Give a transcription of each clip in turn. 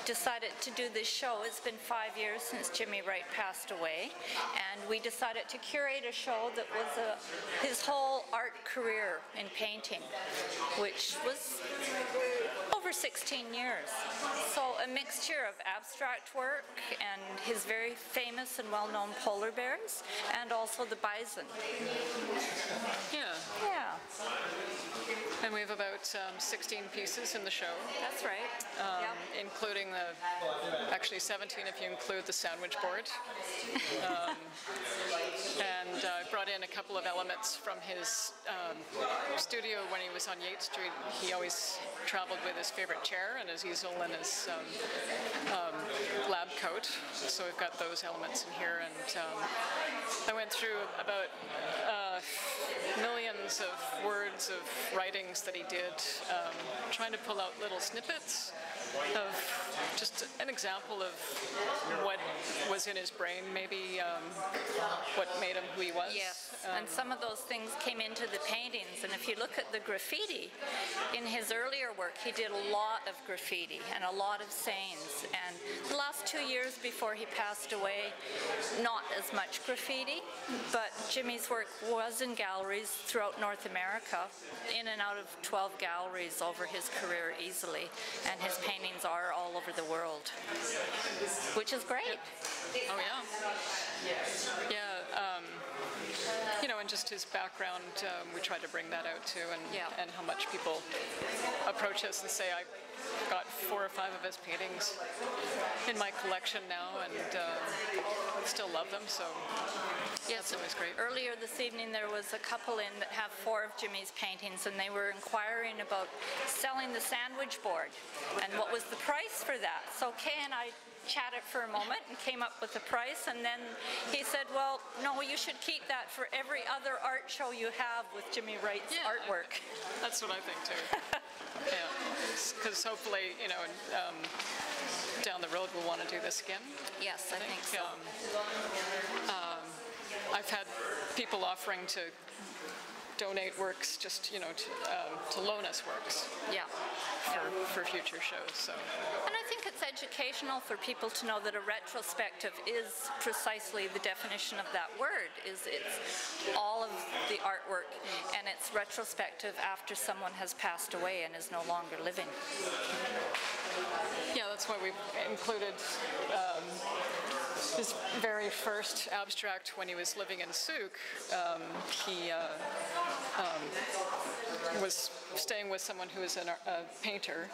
decided to do this show. It's been 5 years since Jimmy Wright passed away, and we decided to curate a show that was his whole art career in painting, which was over 16 years. So a mixture of abstract work and his very famous and well-known polar bears, and also the bison. Yeah. Yeah. And we have about 16 pieces in the show. That's right. Including actually 17 if you include the sandwich board. And I brought in a couple of elements from his studio when he was on Yates Street. He always traveled with his favorite chair and his easel and his lab coat. So we've got those elements in here. And I went through about millions of words of writings that he did, trying to pull out little snippets of just an example of what was in his brain, maybe what made him who he was. Yes, and some of those things came into the paintings, and if you look at the graffiti, in his earlier work he did a lot of graffiti and a lot of sayings, and the last 2 years before he passed away, not as much graffiti, but Jimmy's work was in galleries throughout North America, in and out of 12 galleries over his career easily, and his paintings are all over the world, which is great. Oh yeah. Yeah, you know, and just his background, we try to bring that out too, and how much people approach us and say, I've got 4 or 5 of his paintings in my collection now, and still love them, so yes, it was great. Earlier this evening there was a couple in that have 4 of Jimmy's paintings, and they were inquiring about selling the sandwich board and what was the price for that. So Kay and I chatted for a moment and came up with a price, and then he said, well, no, you should keep that for every other art show you have with Jimmy Wright's artwork. That's what I think too. Yeah, because hopefully, you know, down the road we'll want to do this again. Yes, I think so. I've had people offering to donate works, just, you know, to loan us works. For future shows. So. And I think it's educational for people to know that a retrospective is precisely the definition of that word. It's all of the artwork, and it's retrospective after someone has passed away and is no longer living. Yeah, that's why we included his very first abstract when he was living in Souk. He was staying with someone who was a painter,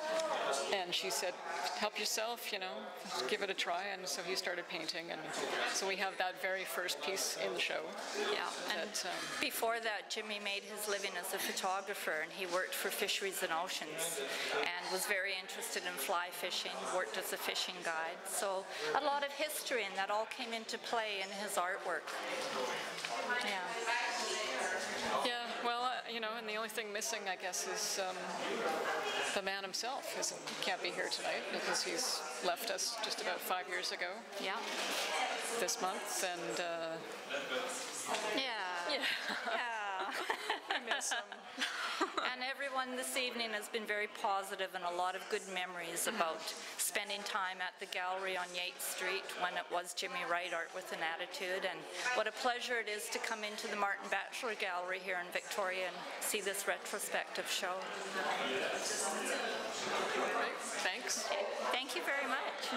and she said, help yourself, you know, give it a try, and so he started painting, and so we have that very first piece in the show. Yeah, and before that Jimmy made his living as a photographer, and he worked for Fisheries and Oceans and was very interested in fly fishing, worked as a fishing guide, so a lot of history, and that all came into play in his artwork. Yeah. Yeah, well, you know, and the only thing missing, I guess, is the man himself. He can't be here tonight because he's left us just about 5 years ago. Yeah. This month, and yeah. I miss him. And everyone this evening has been very positive, and a lot of good memories about spending time at the gallery on Yates Street when it was Jimmy Wright Art with an Attitude, and what a pleasure it is to come into the Martin Batchelor Gallery here in Victoria and see this retrospective show. Thanks. Thank you very much.